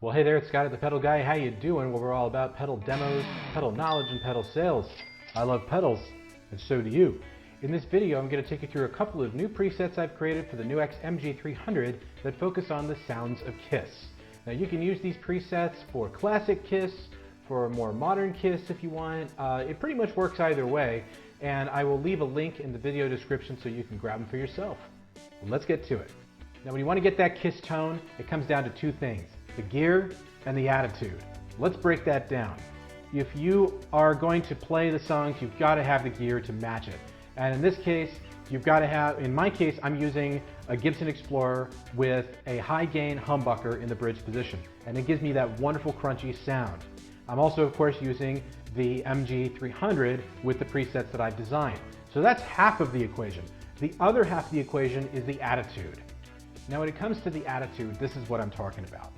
Well, hey there, it's Scott at the Pedal Guy. How you doing? Well, we're all about pedal demos, pedal knowledge, and pedal sales. I love pedals, and so do you. In this video, I'm going to take you through a couple of new presets I've created for the NuX MG-300 that focus on the sounds of Kiss. Now, you can use these presets for classic Kiss, for more modern Kiss if you want. It pretty much works either way, and I will leave a link in the video description so you can grab them for yourself. Well, let's get to it. Now, when you want to get that Kiss tone, it comes down to two things: the gear and the attitude. Let's break that down. If you are going to play the songs, you've got to have the gear to match it. And in this case, you've got to have, in my case, I'm using a Gibson Explorer with a high gain humbucker in the bridge position. And it gives me that wonderful crunchy sound. I'm also, of course, using the MG-300 with the presets that I've designed. So that's half of the equation. The other half of the equation is the attitude. Now, when it comes to the attitude, this is what I'm talking about.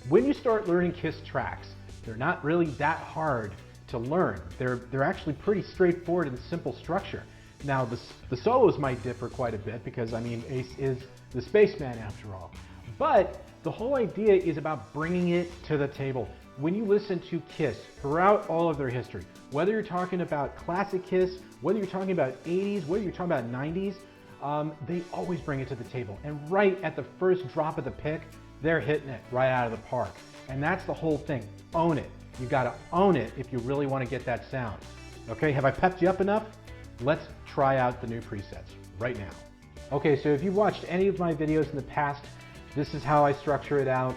When you start learning Kiss tracks, they're not really that hard to learn. They're actually pretty straightforward and simple structure. Now, the solos might differ quite a bit because, I mean, Ace is the spaceman after all. But the whole idea is about bringing it to the table. When you listen to Kiss throughout all of their history, whether you're talking about classic Kiss, whether you're talking about 80s, whether you're talking about 90s, they always bring it to the table. And right at the first drop of the pick, they're hitting it right out of the park. And that's the whole thing. Own it. You gotta own it if you really want to get that sound. Okay, have I pepped you up enough? Let's try out the new presets right now. Okay, so if you've watched any of my videos in the past, this is how I structure it out.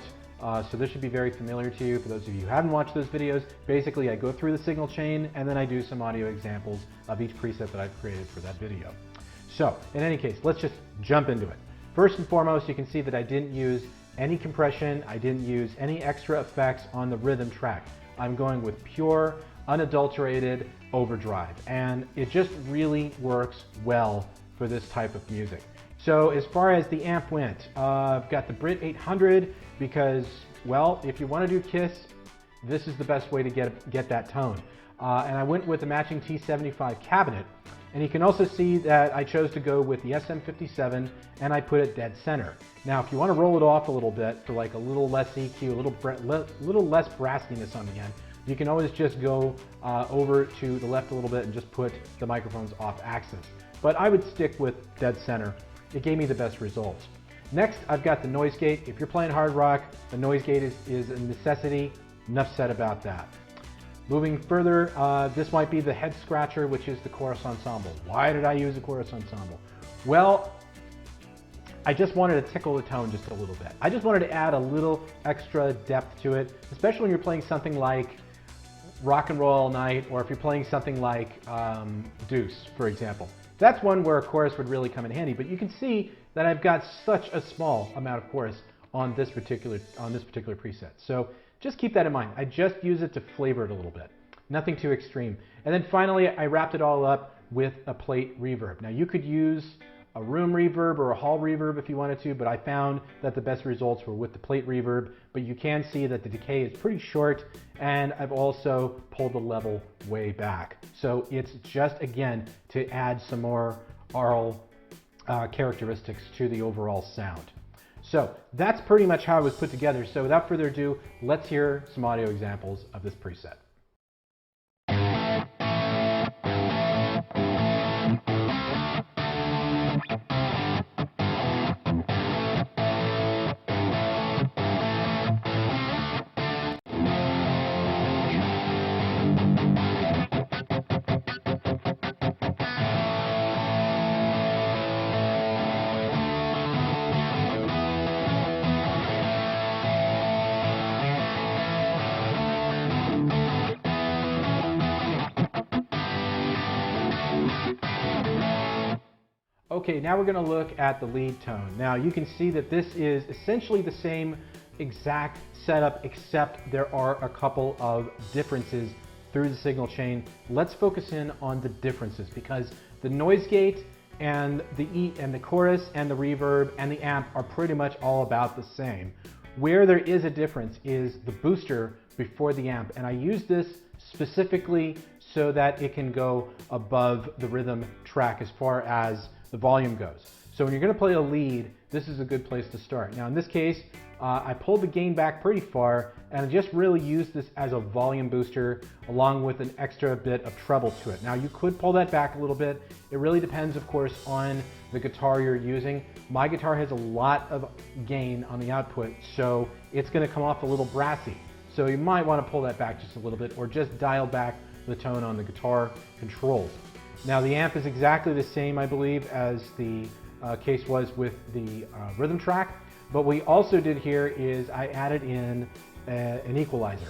So this should be very familiar to you. For those of you who haven't watched those videos, basically I go through the signal chain and then I do some audio examples of each preset that I've created for that video. So in any case, let's just jump into it. First and foremost, you can see that I didn't use any compression. I didn't use any extra effects on the rhythm track. I'm going with pure, unadulterated overdrive, and it just really works well for this type of music. So as far as the amp went, I've got the Brit 800 because, well, if you want to do Kiss, this is the best way to get that tone. And I went with the matching T75 cabinet. And you can also see that I chose to go with the SM57 and I put it dead center. Now, if you want to roll it off a little bit for like a little less EQ, a little less brassiness on the end, you can always just go over to the left a little bit and just put the microphones off axis. But I would stick with dead center. It gave me the best results. Next, I've got the noise gate. If you're playing hard rock, the noise gate is a necessity. Enough said about that. Moving further, this might be the head scratcher, which is the chorus ensemble. Why did I use the chorus ensemble? Well, I just wanted to tickle the tone just a little bit. I just wanted to add a little extra depth to it, especially when you're playing something like Rock and Roll All Night, or if you're playing something like Deuce, for example. That's one where a chorus would really come in handy, but you can see that I've got such a small amount of chorus on this particular preset. So just keep that in mind. I just use it to flavor it a little bit. Nothing too extreme. And then finally, I wrapped it all up with a plate reverb. Now, you could use a room reverb or a hall reverb if you wanted to, but I found that the best results were with the plate reverb. But you can see that the decay is pretty short, and I've also pulled the level way back. So it's just, again, to add some more aural characteristics to the overall sound. So that's pretty much how it was put together. So without further ado, let's hear some audio examples of this preset. Okay, now we're going to look at the lead tone. Now you can see that this is essentially the same exact setup, except there are a couple of differences through the signal chain. Let's focus in on the differences because the noise gate and the chorus and the reverb and the amp are pretty much all about the same. Where there is a difference is the booster before the amp, and I use this specifically so that it can go above the rhythm track as far as the volume goes. So when you're going to play a lead, this is a good place to start. Now in this case, I pulled the gain back pretty far and I just really used this as a volume booster along with an extra bit of treble to it. Now you could pull that back a little bit. It really depends, of course, on the guitar you're using. My guitar has a lot of gain on the output, so it's gonna come off a little brassy. So you might wanna pull that back just a little bit or just dial back the tone on the guitar controls. Now the amp is exactly the same, I believe, as the case was with the rhythm track. But what we also did here is I added in an equalizer.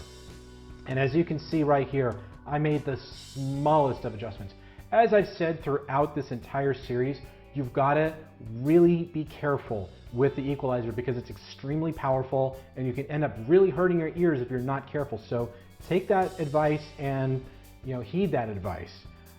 And as you can see right here, I made the smallest of adjustments. As I've said throughout this entire series, you've got to really be careful with the equalizer because it's extremely powerful and you can end up really hurting your ears if you're not careful. So take that advice and heed that advice.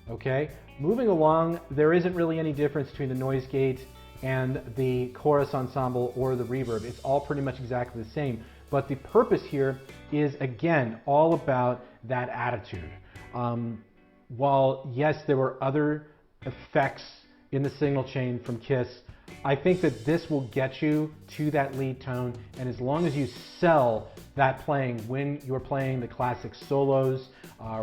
Okay, moving along, there isn't really any difference between the noise gate and the chorus ensemble or the reverb. It's all pretty much exactly the same. But the purpose here is, again, all about that attitude. While, yes, there were other effects in the signal chain from Kiss, I think that this will get you to that lead tone. And as long as you sell that playing when you're playing the classic solos,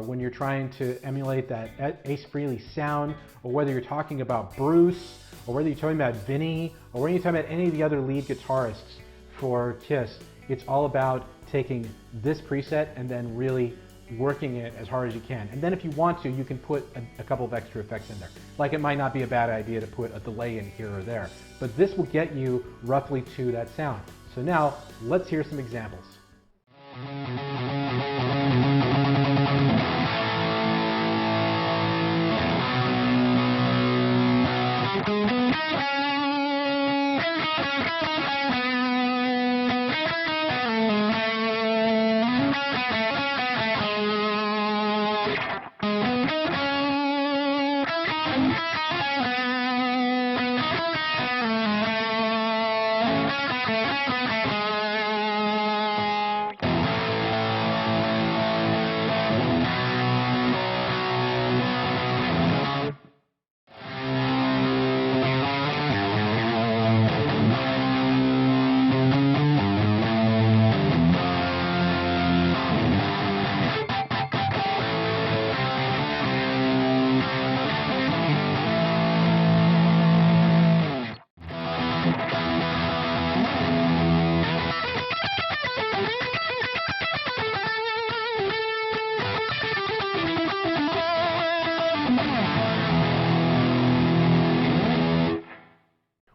when you're trying to emulate that Ace Frehley sound, or whether you're talking about Bruce, or whether you're talking about Vinny, or whether you're talking about any of the other lead guitarists for Kiss, it's all about taking this preset and then really working it as hard as you can. And then if you want to, you can put a couple of extra effects in there. Like it might not be a bad idea to put a delay in here or there, but this will get you roughly to that sound. So now let's hear some examples.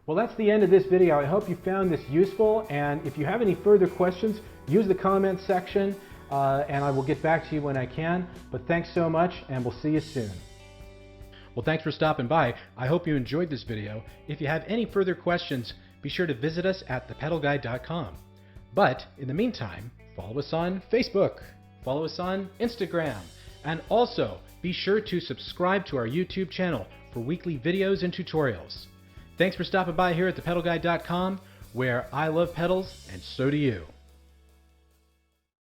Well, that's the end of this video. I hope you found this useful, and if you have any further questions, use the comment section and I will get back to you when I can. But thanks so much, and we'll see you soon. Well, thanks for stopping by. I hope you enjoyed this video. If you have any further questions, be sure to visit us at thepedalguide.com. But in the meantime, follow us on Facebook, follow us on Instagram, and also be sure to subscribe to our YouTube channel for weekly videos and tutorials. Thanks for stopping by here at thepedalguide.com, where I love pedals and so do you.